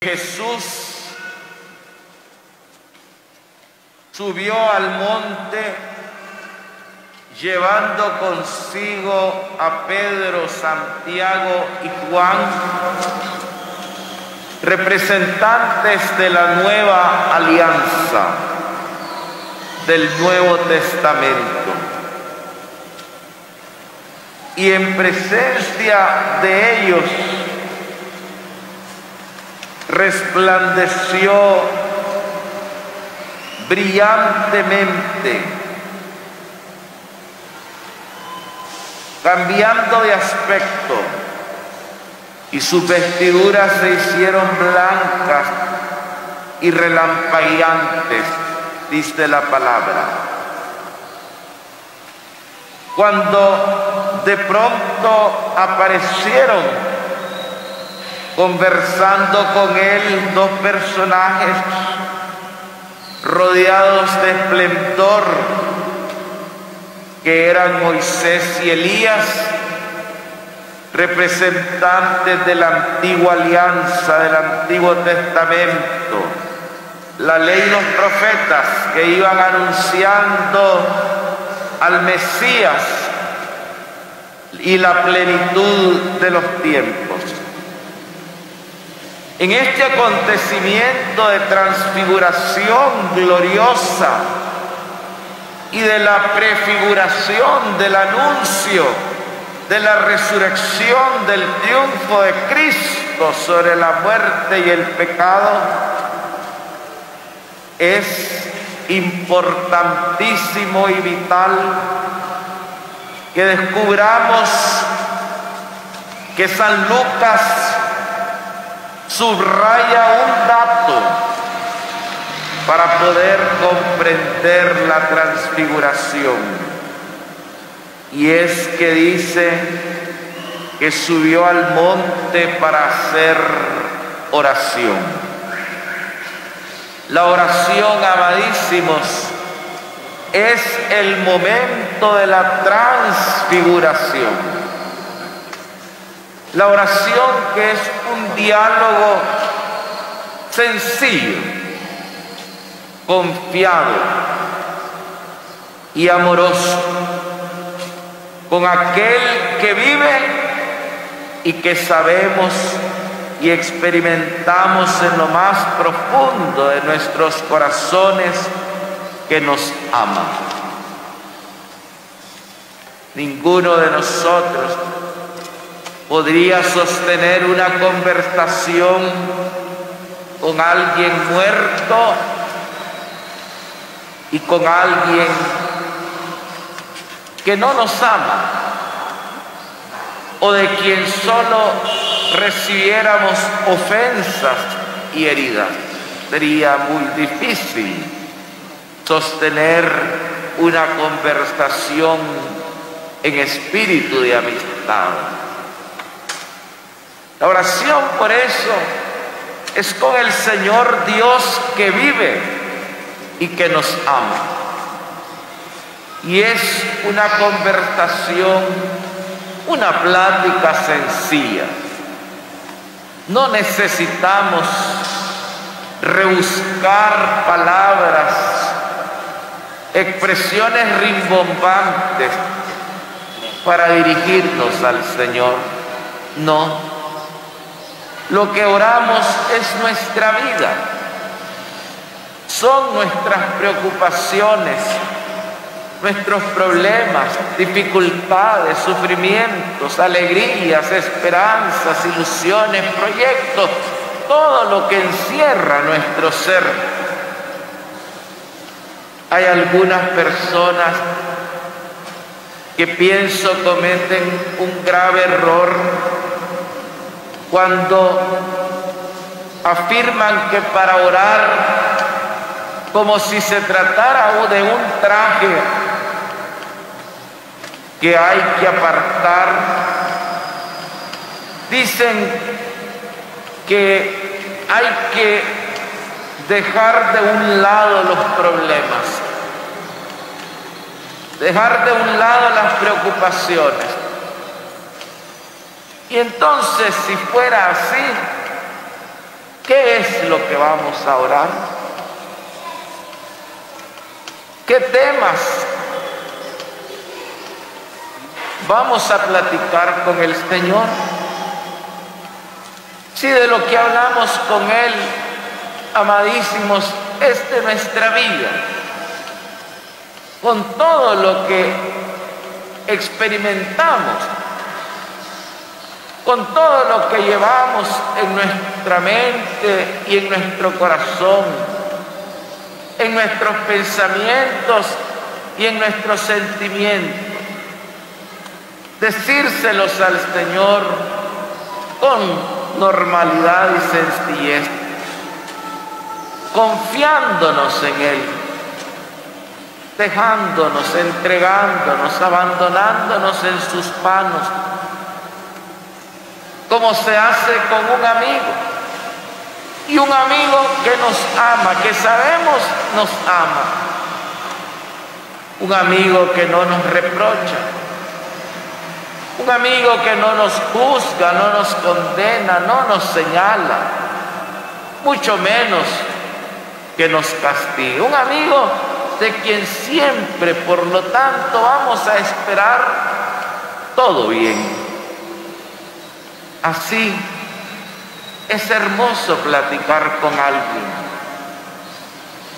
Jesús subió al monte llevando consigo a Pedro, Santiago y Juan, representantes de la nueva alianza, del Nuevo Testamento. Y en presencia de ellos resplandeció brillantemente, cambiando de aspecto, y sus vestiduras se hicieron blancas y relampagueantes, dice la palabra. Cuando de pronto aparecieron conversando con él dos personajes rodeados de esplendor, que eran Moisés y Elías, representantes de la antigua alianza, del Antiguo Testamento, la ley y los profetas que iban anunciando al Mesías y la plenitud de los tiempos. En este acontecimiento de transfiguración gloriosa y de la prefiguración del anuncio de la resurrección, del triunfo de Cristo sobre la muerte y el pecado, es importantísimo y vital que descubramos que San Lucas subraya un dato para poder comprender la transfiguración, y es que dice que subió al monte para hacer oración. La oración, amadísimos, es el momento de la transfiguración. La oración, que es un diálogo sencillo, confiado y amoroso con aquel que vive y que sabemos y experimentamos en lo más profundo de nuestros corazones que nos ama. Ninguno de nosotros podría sostener una conversación con alguien muerto y con alguien que no nos ama, o de quien solo recibiéramos ofensas y heridas. Sería muy difícil sostener una conversación en espíritu de amistad. La oración, por eso, es con el Señor Dios que vive y que nos ama. Y es una conversación, una plática sencilla. No necesitamos rebuscar palabras, expresiones rimbombantes para dirigirnos al Señor. No. Lo que oramos es nuestra vida, son nuestras preocupaciones, nuestros problemas, dificultades, sufrimientos, alegrías, esperanzas, ilusiones, proyectos, todo lo que encierra nuestro ser. Hay algunas personas que pienso cometen un grave error cuando afirman que para orar, como si se tratara de un traje que hay que apartar, dicen que hay que dejar de un lado los problemas, dejar de un lado las preocupaciones. Y entonces, si fuera así, ¿qué es lo que vamos a orar? ¿Qué temas vamos a platicar con el Señor? Si de lo que hablamos con Él, amadísimos, es de nuestra vida, con todo lo que experimentamos, con todo lo que llevamos en nuestra mente y en nuestro corazón, en nuestros pensamientos y en nuestros sentimientos, decírselos al Señor con normalidad y sencillez, confiándonos en Él, dejándonos, entregándonos, abandonándonos en sus manos, como se hace con un amigo. Y un amigo que nos ama, que sabemos nos ama. Un amigo que no nos reprocha. Un amigo que no nos juzga, no nos condena, no nos señala. Mucho menos que nos castigue. Un amigo de quien siempre, por lo tanto, vamos a esperar todo bien. Así es hermoso platicar con alguien.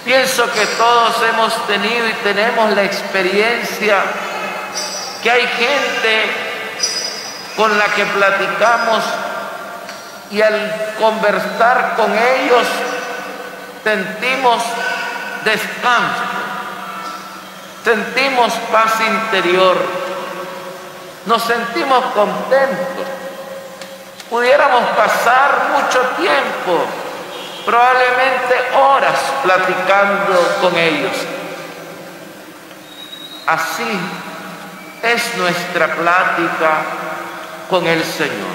Pienso que todos hemos tenido y tenemos la experiencia que hay gente con la que platicamos y al conversar con ellos sentimos descanso, sentimos paz interior, nos sentimos contentos. Pudiéramos pasar mucho tiempo, probablemente horas, platicando con ellos. Así es nuestra plática con el Señor.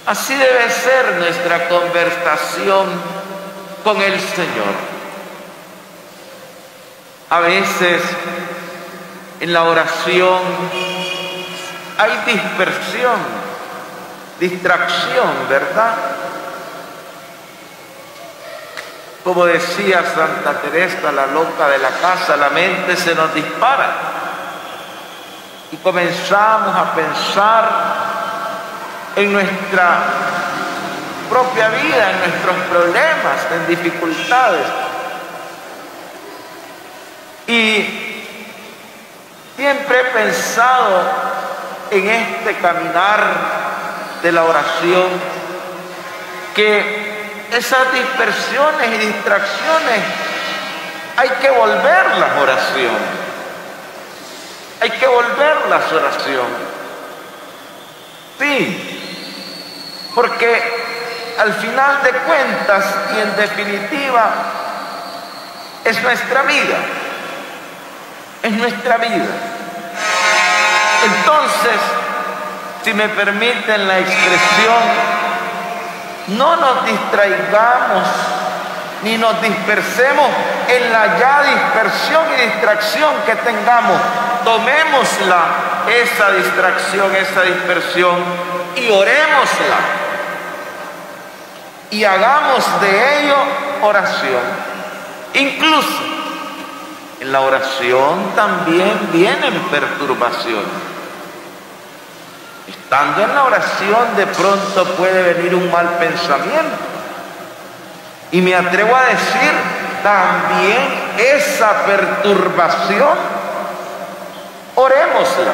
Así debe ser nuestra conversación con el Señor. A veces en la oración hay dispersión, distracción, ¿verdad? Como decía Santa Teresa, la loca de la casa, la mente se nos dispara y comenzamos a pensar en nuestra propia vida, en nuestros problemas, en dificultades. Y siempre he pensado en este caminar de la oración, que esas dispersiones y distracciones hay que volverlas oración, hay que volverlas oración. Sí, porque al final de cuentas y en definitiva es nuestra vida, es nuestra vida. Entonces, si me permiten la expresión, no nos distraigamos ni nos dispersemos en la ya dispersión y distracción que tengamos. Tomémosla, esa distracción, esa dispersión, y orémosla. Y hagamos de ello oración. Incluso en la oración también vienen perturbaciones. Estando en la oración, de pronto puede venir un mal pensamiento. Y me atrevo a decir, también esa perturbación, orémosla.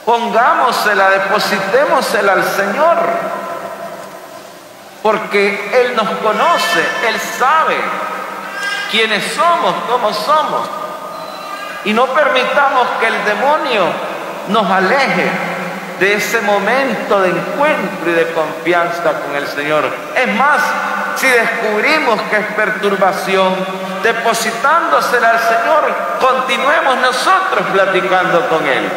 Pongámosela, depositémosela al Señor. Porque Él nos conoce, Él sabe quiénes somos, cómo somos. Y no permitamos que el demonio nos aleje de ese momento de encuentro y de confianza con el Señor. Es más, si descubrimos que es perturbación, depositándosela al Señor, continuemos nosotros platicando con Él.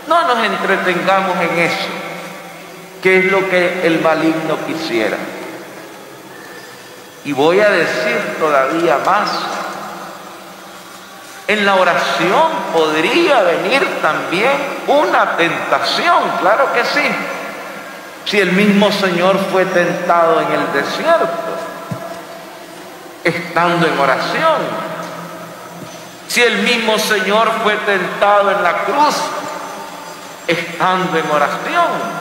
No nos entretengamos en eso, que es lo que el maligno quisiera. Y voy a decir todavía más. En la oración podría venir también una tentación, claro que sí. Si el mismo Señor fue tentado en el desierto, estando en oración. Si el mismo Señor fue tentado en la cruz, estando en oración.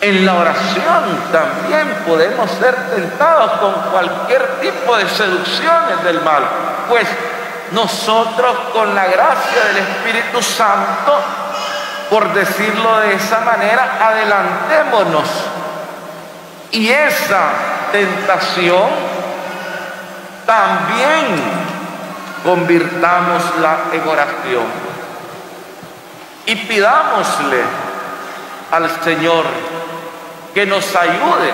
En la oración también podemos ser tentados con cualquier tipo de seducciones del mal, pues nosotros con la gracia del Espíritu Santo, por decirlo de esa manera, adelantémonos y esa tentación también convirtámosla en oración y pidámosle al Señor que nos ayude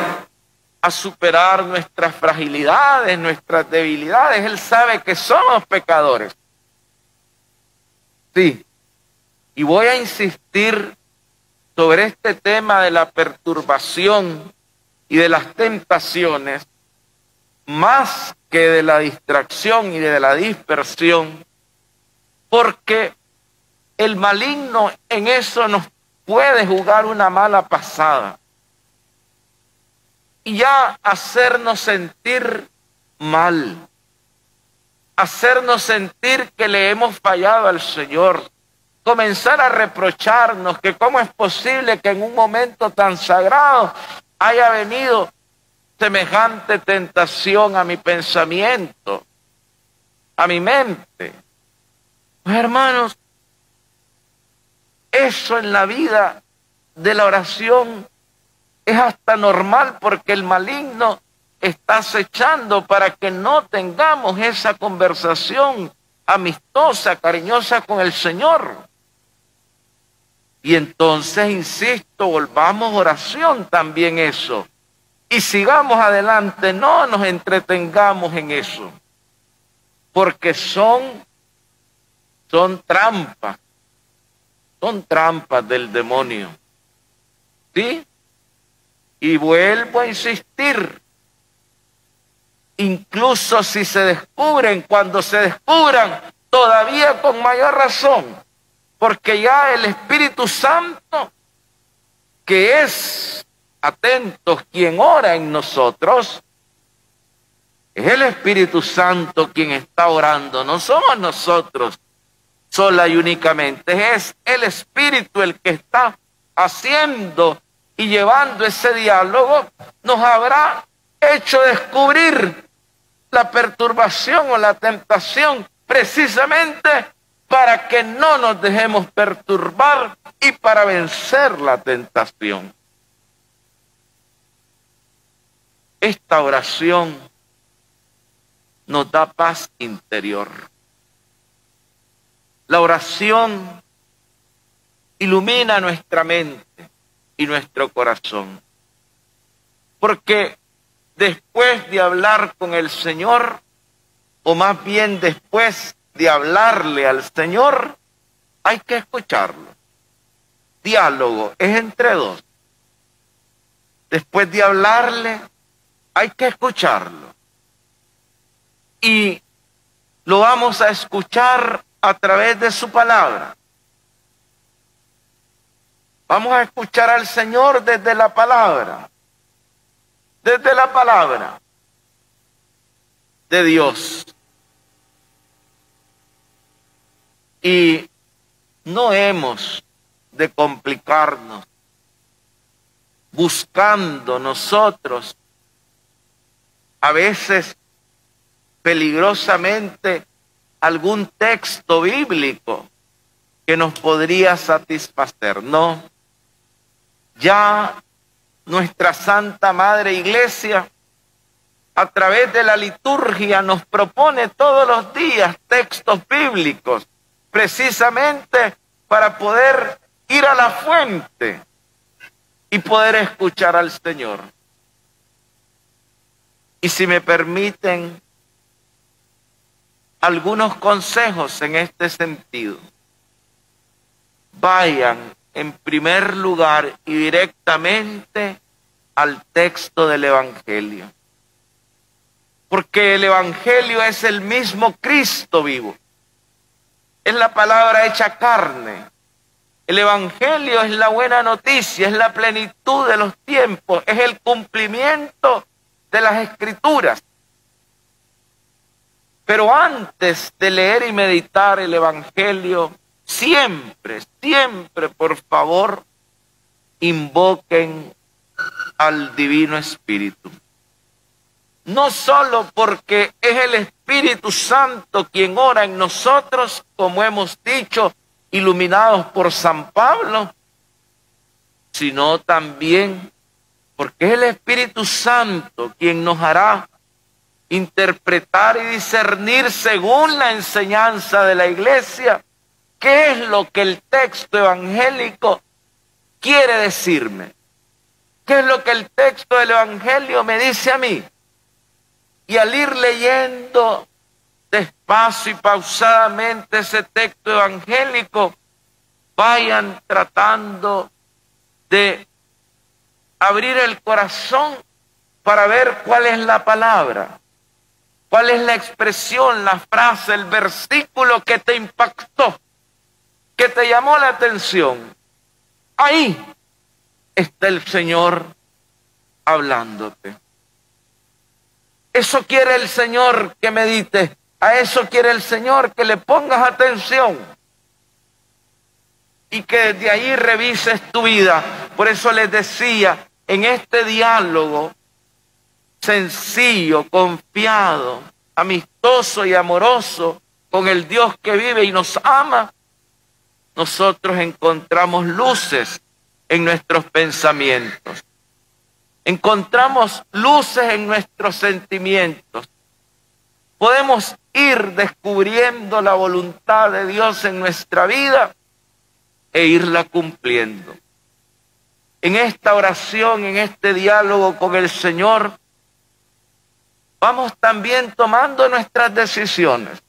a superar nuestras fragilidades, nuestras debilidades. Él sabe que somos pecadores. Sí, y voy a insistir sobre este tema de la perturbación y de las tentaciones, más que de la distracción y de la dispersión, porque el maligno en eso nos puede jugar una mala pasada y ya hacernos sentir mal, hacernos sentir que le hemos fallado al Señor, comenzar a reprocharnos que cómo es posible que en un momento tan sagrado haya venido semejante tentación a mi pensamiento, a mi mente. Pues hermanos, eso en la vida de la oración es hasta normal, porque el maligno está acechando para que no tengamos esa conversación amistosa, cariñosa con el Señor. Y entonces, insisto, volvamos a oración también eso. Y sigamos adelante, no nos entretengamos en eso. Porque son trampas del demonio. ¿Sí? Y vuelvo a insistir, incluso si se descubren, cuando se descubran, todavía con mayor razón, porque ya el Espíritu Santo, que es, atentos, quien ora en nosotros, es el Espíritu Santo quien está orando, no somos nosotros sola y únicamente, es el Espíritu el que está haciendo y llevando ese diálogo. Nos habrá hecho descubrir la perturbación o la tentación precisamente para que no nos dejemos perturbar y para vencer la tentación. Esta oración nos da paz interior. La oración ilumina nuestra mente y nuestro corazón. Porque después de hablar con el Señor, o más bien después de hablarle al Señor, hay que escucharlo. Diálogo es entre dos. Después de hablarle, hay que escucharlo. Y lo vamos a escuchar a través de su palabra. Vamos a escuchar al Señor desde la palabra. Desde la palabra de Dios. Y no hemos de complicarnos buscando nosotros a veces peligrosamente algún texto bíblico que nos podría satisfacer. No, ya nuestra Santa Madre Iglesia a través de la liturgia nos propone todos los días textos bíblicos precisamente para poder ir a la fuente y poder escuchar al Señor. Y si me permiten algunos consejos en este sentido, vayan en primer lugar y directamente al texto del Evangelio. Porque el Evangelio es el mismo Cristo vivo. Es la palabra hecha carne. El Evangelio es la buena noticia, es la plenitud de los tiempos, es el cumplimiento de las Escrituras. Pero antes de leer y meditar el Evangelio, siempre, siempre, por favor, invoquen al Divino Espíritu. No solo porque es el Espíritu Santo quien ora en nosotros, como hemos dicho, iluminados por San Pablo, sino también porque es el Espíritu Santo quien nos hará interpretar y discernir según la enseñanza de la Iglesia qué es lo que el texto evangélico quiere decirme, qué es lo que el texto del Evangelio me dice a mí. Y al ir leyendo despacio y pausadamente ese texto evangélico, vayan tratando de abrir el corazón para ver cuál es la palabra, cuál es la expresión, la frase, el versículo que te impactó, que te llamó la atención. Ahí está el Señor hablándote. Eso quiere el Señor que medites, a eso quiere el Señor que le pongas atención y que desde ahí revises tu vida. Por eso les decía, en este diálogo sencillo, confiado, amistoso y amoroso con el Dios que vive y nos ama, nosotros encontramos luces en nuestros pensamientos. Encontramos luces en nuestros sentimientos. Podemos ir descubriendo la voluntad de Dios en nuestra vida e irla cumpliendo. En esta oración, en este diálogo con el Señor, vamos también tomando nuestras decisiones.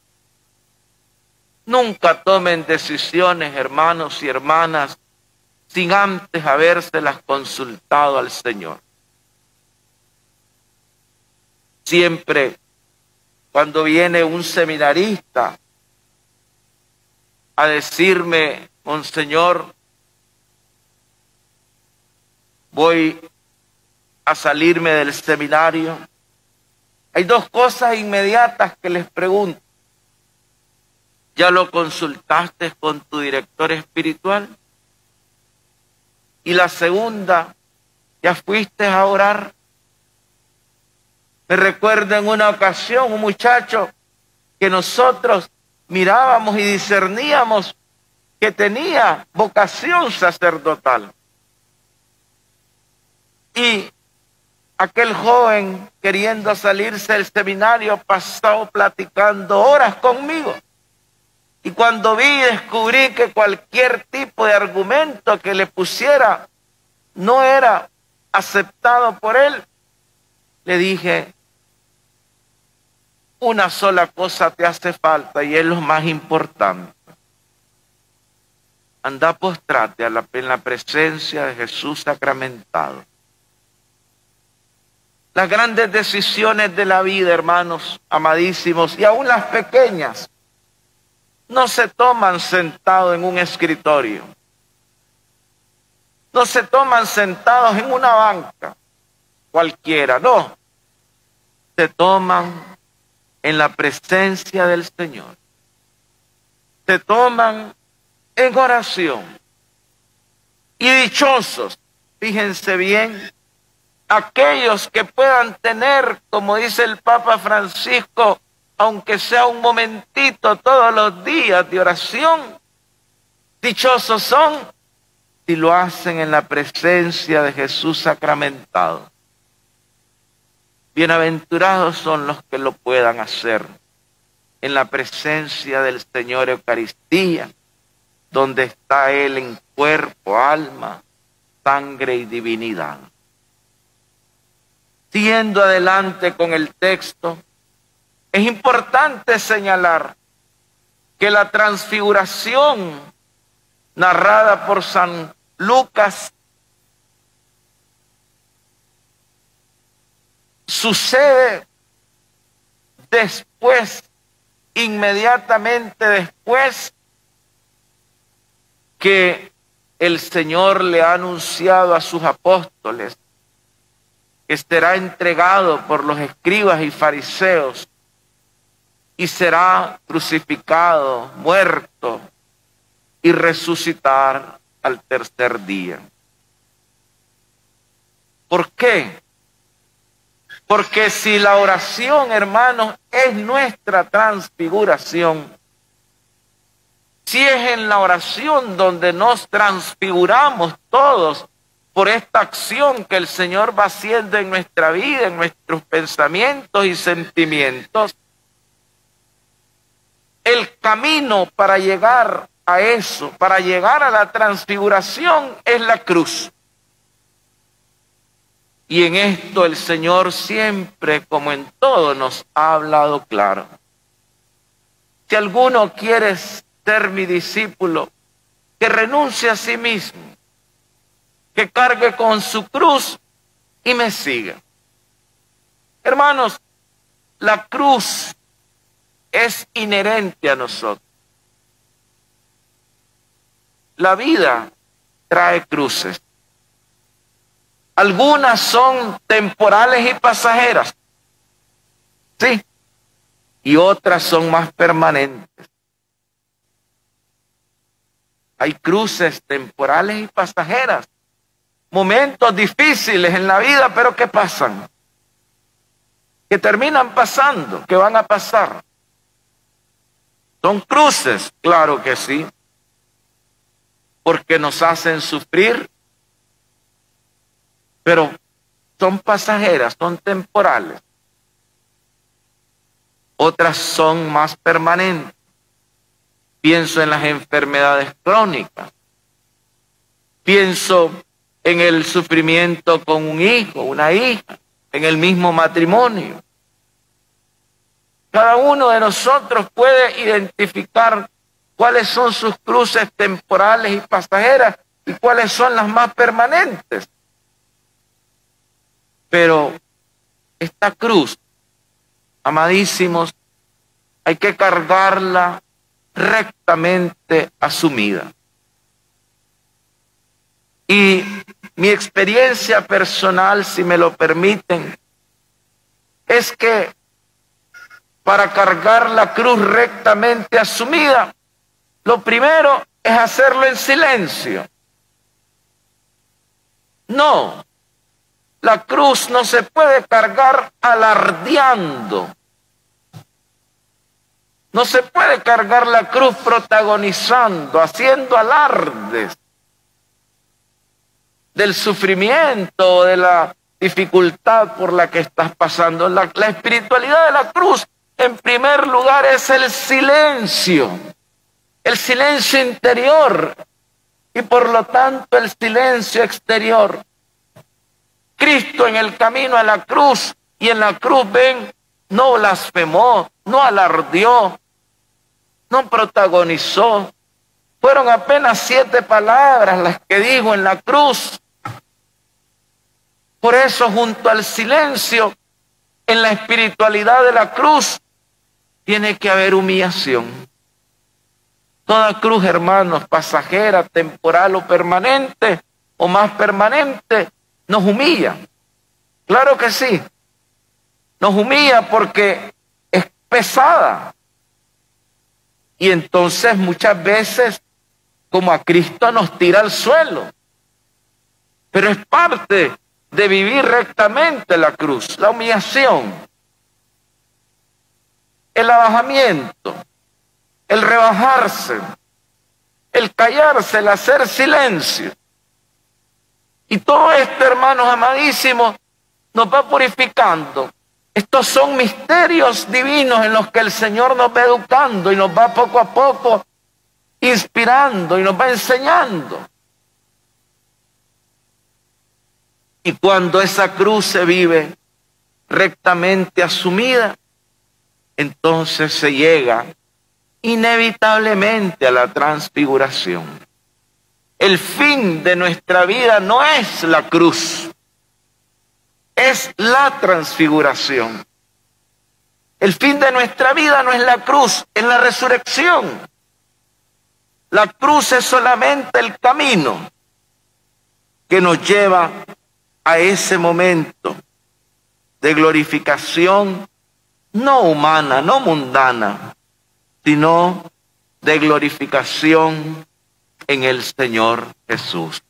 Nunca tomen decisiones, hermanos y hermanas, sin antes habérselas consultado al Señor. Siempre cuando viene un seminarista a decirme, Monseñor, voy a salirme del seminario, hay dos cosas inmediatas que les pregunto. ¿Ya lo consultaste con tu director espiritual? Y la segunda, ¿ya fuiste a orar? Me recuerdo en una ocasión un muchacho que nosotros mirábamos y discerníamos que tenía vocación sacerdotal. Y aquel joven, queriendo salirse del seminario, pasó platicando horas conmigo. Y cuando vi y descubrí que cualquier tipo de argumento que le pusiera no era aceptado por él, le dije, una sola cosa te hace falta y es lo más importante. Anda, postrate en la presencia de Jesús sacramentado. Las grandes decisiones de la vida, hermanos amadísimos, y aún las pequeñas, no se toman sentados en un escritorio. No se toman sentados en una banca cualquiera, no. Se toman en la presencia del Señor. Se toman en oración. Y dichosos, fíjense bien, aquellos que puedan tener, como dice el Papa Francisco, aunque sea un momentito todos los días de oración, dichosos son si lo hacen en la presencia de Jesús sacramentado. Bienaventurados son los que lo puedan hacer en la presencia del Señor Eucaristía, donde está Él en cuerpo, alma, sangre y divinidad. Siguiendo adelante con el texto, es importante señalar que la transfiguración narrada por San Lucas sucede después, inmediatamente después que el Señor le ha anunciado a sus apóstoles que será entregado por los escribas y fariseos y será crucificado, muerto y resucitar al tercer día. ¿Por qué? Porque si la oración, hermanos, es nuestra transfiguración, si es en la oración donde nos transfiguramos todos por esta acción que el Señor va haciendo en nuestra vida, en nuestros pensamientos y sentimientos, el camino para llegar a eso, para llegar a la transfiguración, es la cruz. Y en esto el Señor siempre, como en todo, nos ha hablado claro. Si alguno quiere ser mi discípulo, que renuncie a sí mismo, que cargue con su cruz y me siga. Hermanos, la cruz es inherente a nosotros. La vida trae cruces. Algunas son temporales y pasajeras, sí, y otras son más permanentes. Hay cruces temporales y pasajeras, momentos difíciles en la vida, pero que pasan, que terminan pasando, que van a pasar. ¿Son cruces? Claro que sí, porque nos hacen sufrir, pero son pasajeras, son temporales. Otras son más permanentes. Pienso en las enfermedades crónicas. Pienso en el sufrimiento con un hijo, una hija, en el mismo matrimonio. Cada uno de nosotros puede identificar cuáles son sus cruces temporales y pasajeras y cuáles son las más permanentes. Pero esta cruz, amadísimos, hay que cargarla rectamente asumida. Y mi experiencia personal, si me lo permiten, es que para cargar la cruz rectamente asumida, lo primero es hacerlo en silencio. No, la cruz no se puede cargar alardeando. No se puede cargar la cruz protagonizando, haciendo alardes del sufrimiento, de la dificultad por la que estás pasando. La espiritualidad de la cruz, en primer lugar, es el silencio interior y por lo tanto el silencio exterior. Cristo en el camino a la cruz y en la cruz, ven, no blasfemó, no alardeó, no protagonizó. Fueron apenas 7 palabras las que dijo en la cruz. Por eso, junto al silencio, en la espiritualidad de la cruz, tiene que haber humillación. Toda cruz, hermanos, pasajera, temporal o permanente, o más permanente, nos humilla. Claro que sí. Nos humilla porque es pesada. Y entonces muchas veces, como a Cristo, nos tira al suelo. Pero es parte de vivir rectamente la cruz, la humillación, el abajamiento, el rebajarse, el callarse, el hacer silencio. Y todo esto, hermanos amadísimos, nos va purificando. Estos son misterios divinos en los que el Señor nos va educando y nos va poco a poco inspirando y nos va enseñando. Y cuando esa cruz se vive rectamente asumida, entonces se llega inevitablemente a la transfiguración. El fin de nuestra vida no es la cruz, es la transfiguración. El fin de nuestra vida no es la cruz, es la resurrección. La cruz es solamente el camino que nos lleva a ese momento de glorificación, no humana, no mundana, sino de glorificación en el Señor Jesús.